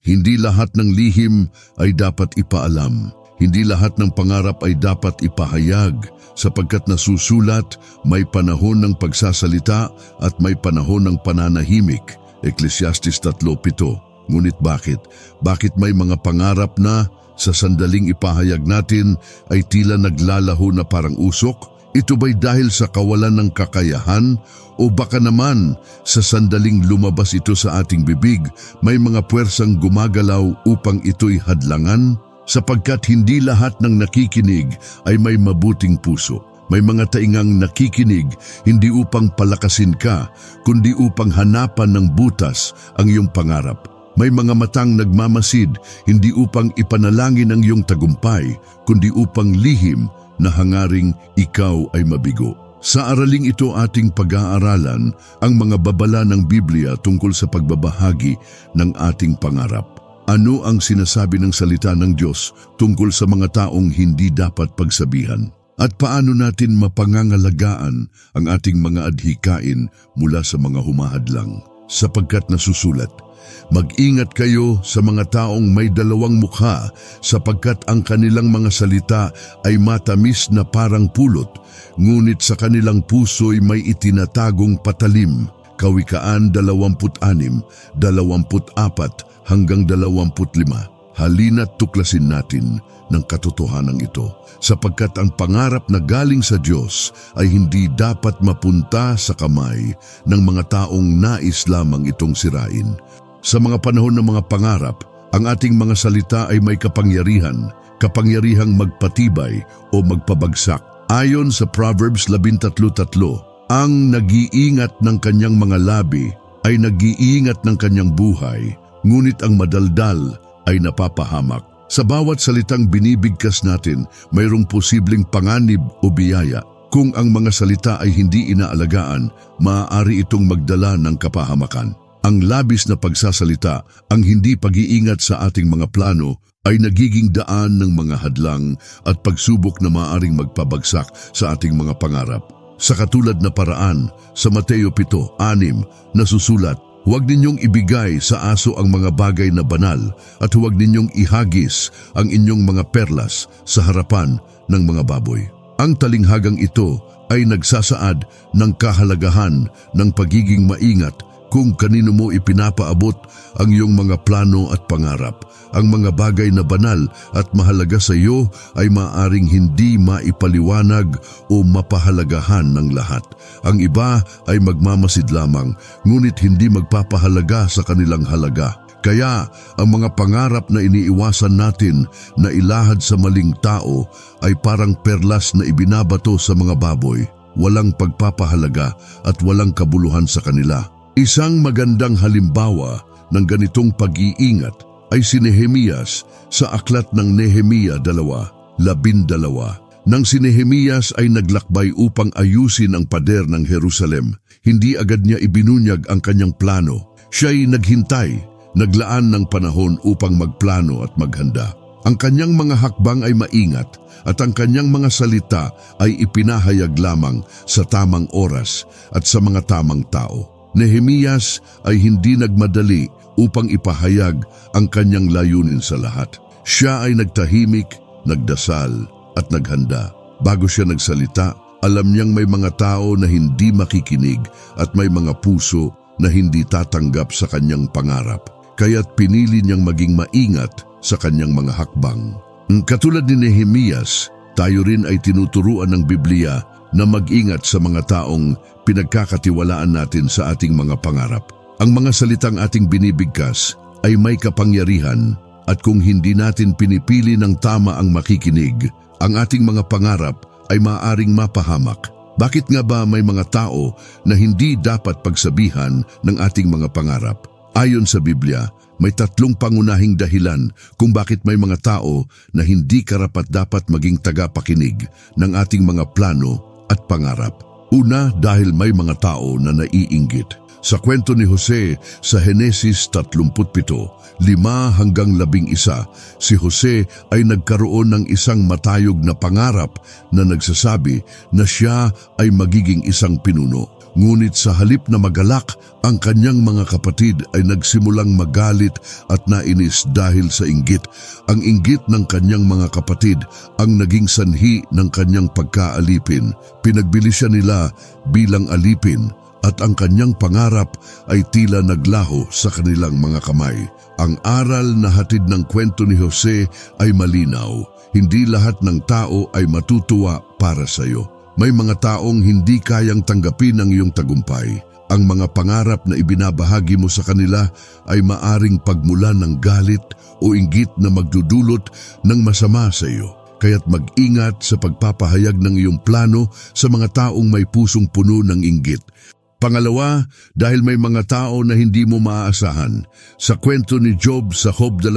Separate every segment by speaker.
Speaker 1: Hindi lahat ng lihim ay dapat ipaalam. Hindi lahat ng pangarap ay dapat ipahayag, sapagkat nasusulat, may panahon ng pagsasalita at may panahon ng pananahimik. Ecclesiastes 3:7. Ngunit bakit? Bakit may mga pangarap na sa sandaling ipahayag natin ay tila naglalaho na parang usok? Ito ba'y dahil sa kawalan ng kakayahan o baka naman sa sandaling lumabas ito sa ating bibig, may mga puwersang gumagalaw upang ito'y hadlangan? Sapagkat hindi lahat ng nakikinig ay may mabuting puso. May mga taingang nakikinig hindi upang palakasin ka, kundi upang hanapan ng butas ang iyong pangarap. May mga matang nagmamasid hindi upang ipanalangin ang iyong tagumpay, kundi upang lihim na hangaring ikaw ay mabigo. Sa araling ito ating pag-aaralan ang mga babala ng Biblia tungkol sa pagbabahagi ng ating pangarap. Ano ang sinasabi ng salita ng Diyos tungkol sa mga taong hindi dapat pagsabihan? At paano natin mapangangalagaan ang ating mga adhikain mula sa mga humahadlang? Sapagkat nasusulat, mag-ingat kayo sa mga taong may dalawang mukha, sapagkat ang kanilang mga salita ay matamis na parang pulot, ngunit sa kanilang puso'y may itinatagong patalim. Kawikaan 26:24 hanggang 25. Halina't tuklasin natin ng katotohanan ito, sapagkat ang pangarap na galing sa Diyos ay hindi dapat mapunta sa kamay ng mga taong nais lamang itong sirain. Sa mga panahon ng mga pangarap, ang ating mga salita ay may kapangyarihang magpatibay o magpabagsak. Ayon sa Proverbs 13:3, ang nag-iingat ng kanyang mga labi ay nag-iingat ng kanyang buhay, ngunit ang madaldal ay napapahamak. Sa bawat salitang binibigkas natin, mayroong posibleng panganib o biyaya. Kung ang mga salita ay hindi inaalagaan, maaari itong magdala ng kapahamakan. Ang labis na pagsasalita, ang hindi pag-iingat sa ating mga plano, ay nagiging daan ng mga hadlang at pagsubok na maaaring magpabagsak sa ating mga pangarap. Sa katulad na paraan, sa Mateo 7:6 nasusulat, huwag ninyong ibigay sa aso ang mga bagay na banal at huwag ninyong ihagis ang inyong mga perlas sa harapan ng mga baboy. Ang talinghagang ito ay nagsasaad ng kahalagahan ng pagiging maingat kung kanino mo ipinapaabot ang iyong mga plano at pangarap. Ang mga bagay na banal at mahalaga sa iyo ay maaaring hindi maipaliwanag o mapahalagahan ng lahat. Ang iba ay magmamasid lamang, ngunit hindi magpapahalaga sa kanilang halaga. Kaya ang mga pangarap na iniiwasan natin na ilahad sa maling tao ay parang perlas na ibinabato sa mga baboy. Walang pagpapahalaga at walang kabuluhan sa kanila. Isang magandang halimbawa ng ganitong pag-iingat ay si Nehemias sa aklat ng Nehemia 2:12. Nang si Nehemias ay naglakbay upang ayusin ang pader ng Jerusalem, hindi agad niya ibinunyag ang kanyang plano. Siya'y naghintay, naglaan ng panahon upang magplano at maghanda. Ang kanyang mga hakbang ay maingat at ang kanyang mga salita ay ipinahayag lamang sa tamang oras at sa mga tamang tao. Nehemias ay hindi nagmadali upang ipahayag ang kanyang layunin sa lahat. Siya ay nagtahimik, nagdasal at naghanda. Bago siya nagsalita, alam niyang may mga tao na hindi makikinig at may mga puso na hindi tatanggap sa kanyang pangarap. Kaya't pinili niyang maging maingat sa kanyang mga hakbang. Katulad ni Nehemias, tayo rin ay tinuturuan ng Biblia na mag-ingat sa mga taong pinagkakatiwalaan natin sa ating mga pangarap. Ang mga salitang ating binibigkas ay may kapangyarihan at kung hindi natin pinipili ng tama ang makikinig, ang ating mga pangarap ay maaaring mapahamak. Bakit nga ba may mga tao na hindi dapat pagsabihan ng ating mga pangarap? Ayon sa Biblia, may 3 pangunahing dahilan kung bakit may mga tao na hindi karapat-dapat maging tagapakinig ng ating mga plano at pangarap. Una, dahil may mga tao na naiinggit. Sa kwento ni Jose sa Henesis 37:5-11, si Jose ay nagkaroon ng isang matayog na pangarap na nagsasabi na siya ay magiging isang pinuno. Ngunit sa halip na magalak, ang kanyang mga kapatid ay nagsimulang magalit at nainis dahil sa inggit. Ang inggit ng kanyang mga kapatid ang naging sanhi ng kanyang pagkaalipin. Pinagbili siya nila bilang alipin at ang kanyang pangarap ay tila naglaho sa kanilang mga kamay. Ang aral na hatid ng kwento ni Jose ay malinaw. Hindi lahat ng tao ay matutuwa para sa iyo. May mga taong hindi kayang tanggapin ang iyong tagumpay. Ang mga pangarap na ibinabahagi mo sa kanila ay maaring pagmulan ng galit o inggit na magdudulot ng masama sa iyo. Kaya't mag-ingat sa pagpapahayag ng iyong plano sa mga taong may pusong puno ng inggit. Pangalawa, dahil may mga tao na hindi mo maaasahan. Sa kwento ni Job sa Job 2,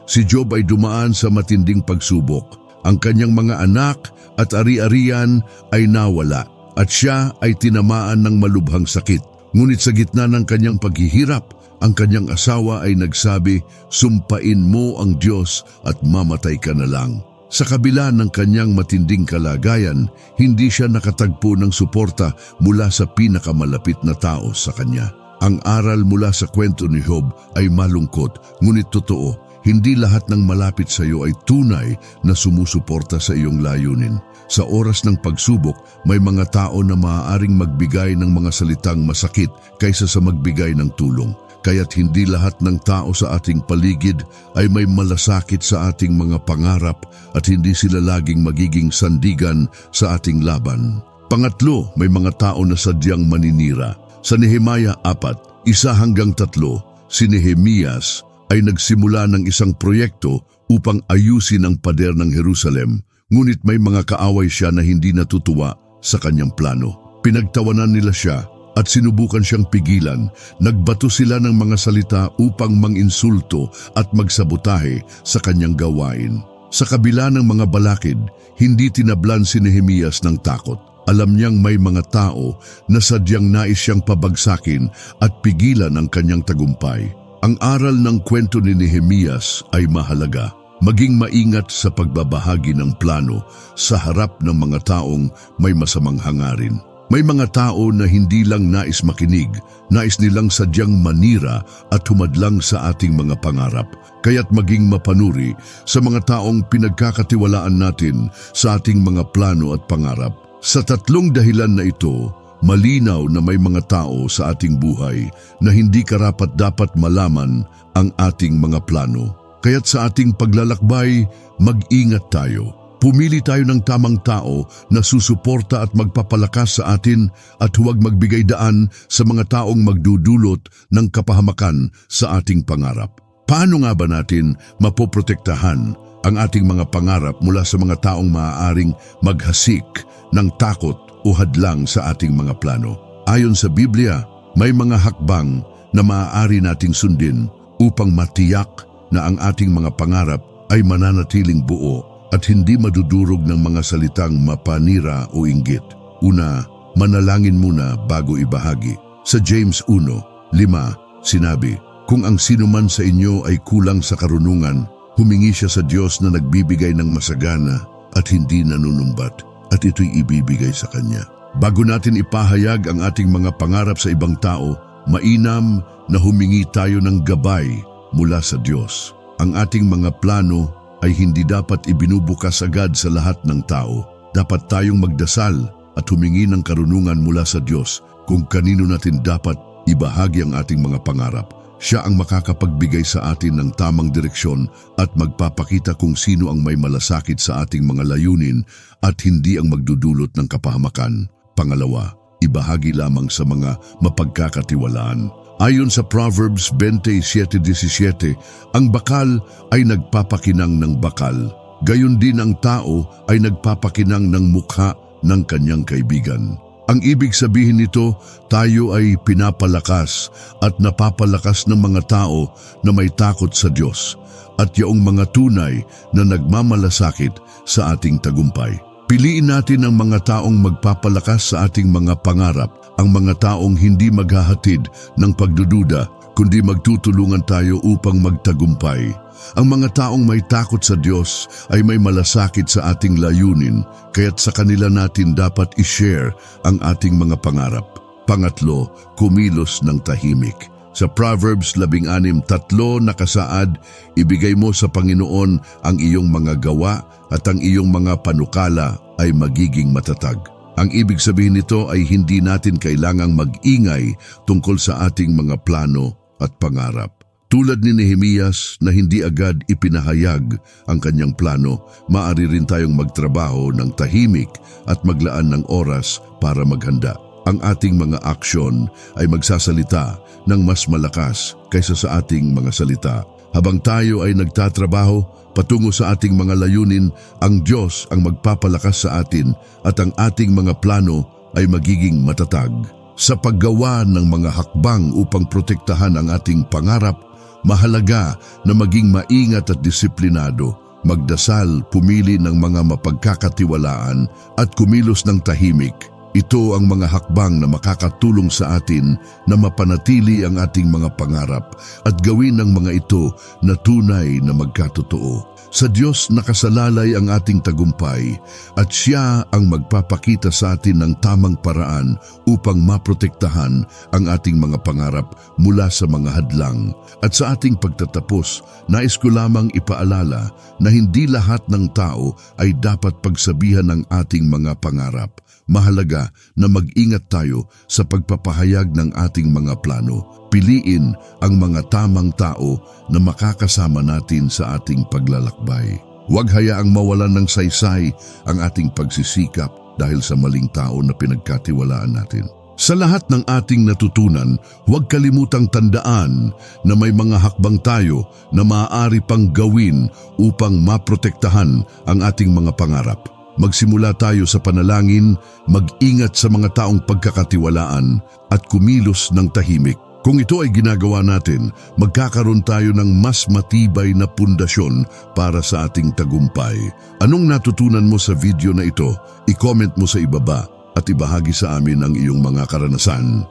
Speaker 1: si Job ay dumaan sa matinding pagsubok. Ang kanyang mga anak at ari-arian ay nawala at siya ay tinamaan ng malubhang sakit. Ngunit sa gitna ng kanyang paghihirap, ang kanyang asawa ay nagsabi, "Sumpain mo ang Diyos at mamatay ka na lang." Sa kabila ng kanyang matinding kalagayan, hindi siya nakatagpo ng suporta mula sa pinakamalapit na tao sa kanya. Ang aral mula sa kwento ni Job ay malungkot, ngunit totoo. Hindi lahat ng malapit sa iyo ay tunay na sumusuporta sa iyong layunin. Sa oras ng pagsubok, may mga tao na maaaring magbigay ng mga salitang masakit kaysa sa magbigay ng tulong. Kaya't hindi lahat ng tao sa ating paligid ay may malasakit sa ating mga pangarap at hindi sila laging magiging sandigan sa ating laban. Pangatlo, may mga tao na sadyang maninira. Sa Nehemia 4:1-3, si Nehemias ay nagsimula ng isang proyekto upang ayusin ang pader ng Jerusalem, ngunit may mga kaaway siya na hindi natutuwa sa kanyang plano. Pinagtawanan nila siya at sinubukan siyang pigilan. Nagbato sila ng mga salita upang manginsulto at magsabotahe sa kanyang gawain. Sa kabila ng mga balakid, hindi tinablan si Nehemias ng takot. Alam niyang may mga tao na sadyang nais siyang pabagsakin at pigilan ang kanyang tagumpay. Ang aral ng kwento ni Nehemias ay mahalaga. Maging maingat sa pagbabahagi ng plano sa harap ng mga taong may masamang hangarin. May mga tao na hindi lang nais makinig, nais nilang sadyang manira at humadlang sa ating mga pangarap. Kaya't maging mapanuri sa mga taong pinagkakatiwalaan natin sa ating mga plano at pangarap. Sa tatlong dahilan na ito, malinaw na may mga tao sa ating buhay na hindi karapat-dapat malaman ang ating mga plano. Kaya't sa ating paglalakbay, mag-ingat tayo. Pumili tayo ng tamang tao na susuporta at magpapalakas sa atin at huwag magbigay daan sa mga taong magdudulot ng kapahamakan sa ating pangarap. Paano nga ba natin mapoprotektahan ang ating mga pangarap mula sa mga taong maaaring maghasik ng takot o hadlang sa ating mga plano? Ayon sa Biblia, may mga hakbang na maaari nating sundin upang matiyak na ang ating mga pangarap ay mananatiling buo at hindi madudurog ng mga salitang mapanira o inggit. Una, manalangin muna bago ibahagi. Sa James 1:5, sinabi, "Kung ang sinuman sa inyo ay kulang sa karunungan, humingi siya sa Diyos na nagbibigay ng masagana at hindi nanunumbat, at ito'y ibibigay sa Kanya." Bago natin ipahayag ang ating mga pangarap sa ibang tao, mainam na humingi tayo ng gabay mula sa Diyos. Ang ating mga plano ay hindi dapat ibinubukas agad sa lahat ng tao. Dapat tayong magdasal at humingi ng karunungan mula sa Diyos kung kanino natin dapat ibahagi ang ating mga pangarap. Siya ang makakapagbigay sa atin ng tamang direksyon at magpapakita kung sino ang may malasakit sa ating mga layunin at hindi ang magdudulot ng kapahamakan. Pangalawa, ibahagi lamang sa mga mapagkakatiwalaan. Ayon sa Proverbs 27:17, ang bakal ay nagpapakinang ng bakal. Gayon din ang tao ay nagpapakinang ng mukha ng kanyang kaibigan. Ang ibig sabihin nito, tayo ay pinapalakas at napapalakas ng mga tao na may takot sa Diyos at yaong mga tunay na nagmamalasakit sa ating tagumpay. Piliin natin ang mga taong magpapalakas sa ating mga pangarap, ang mga taong hindi maghahatid ng pagdududa kundi magtutulungan tayo upang magtagumpay. Ang mga taong may takot sa Diyos ay may malasakit sa ating layunin, kaya't sa kanila natin dapat i-share ang ating mga pangarap. Pangatlo, kumilos ng tahimik. Sa Proverbs 16:3 nakasaad, ibigay mo sa Panginoon ang iyong mga gawa at ang iyong mga panukala ay magiging matatag. Ang ibig sabihin nito ay hindi natin kailangang mag-ingay tungkol sa ating mga plano at pangarap. Tulad ni Nehemias na hindi agad ipinahayag ang kanyang plano, maaari rin tayong magtrabaho ng tahimik at maglaan ng oras para maghanda. Ang ating mga aksyon ay magsasalita ng mas malakas kaysa sa ating mga salita. Habang tayo ay nagtatrabaho patungo sa ating mga layunin, ang Diyos ang magpapalakas sa atin at ang ating mga plano ay magiging matatag. Sa paggawa ng mga hakbang upang protektahan ang ating pangarap, mahalaga na maging maingat at disiplinado, magdasal, pumili ng mga mapagkakatiwalaan at kumilos ng tahimik. Ito ang mga hakbang na makakatulong sa atin na mapanatili ang ating mga pangarap at gawin ang mga ito na tunay na magkatotoo. Sa Diyos nakasalalay ang ating tagumpay at Siya ang magpapakita sa atin ng tamang paraan upang maprotektahan ang ating mga pangarap mula sa mga hadlang. At sa ating pagtatapos, nais ko lamang ipaalala na hindi lahat ng tao ay dapat pagsabihan ng ating mga pangarap. Mahalaga na mag-ingat tayo sa pagpapahayag ng ating mga plano. Piliin ang mga tamang tao na makakasama natin sa ating paglalakbay. Huwag hayaang mawalan ng saysay ang ating pagsisikap dahil sa maling tao na pinagkatiwalaan natin. Sa lahat ng ating natutunan, huwag kalimutang tandaan na may mga hakbang tayo na maaari pang gawin upang maprotektahan ang ating mga pangarap. Magsimula tayo sa panalangin, mag-ingat sa mga taong pagkakatiwalaan at kumilos ng tahimik. Kung ito ay ginagawa natin, magkakaroon tayo ng mas matibay na pundasyon para sa ating tagumpay. Anong natutunan mo sa video na ito? I-comment mo sa ibaba at ibahagi sa amin ang iyong mga karanasan.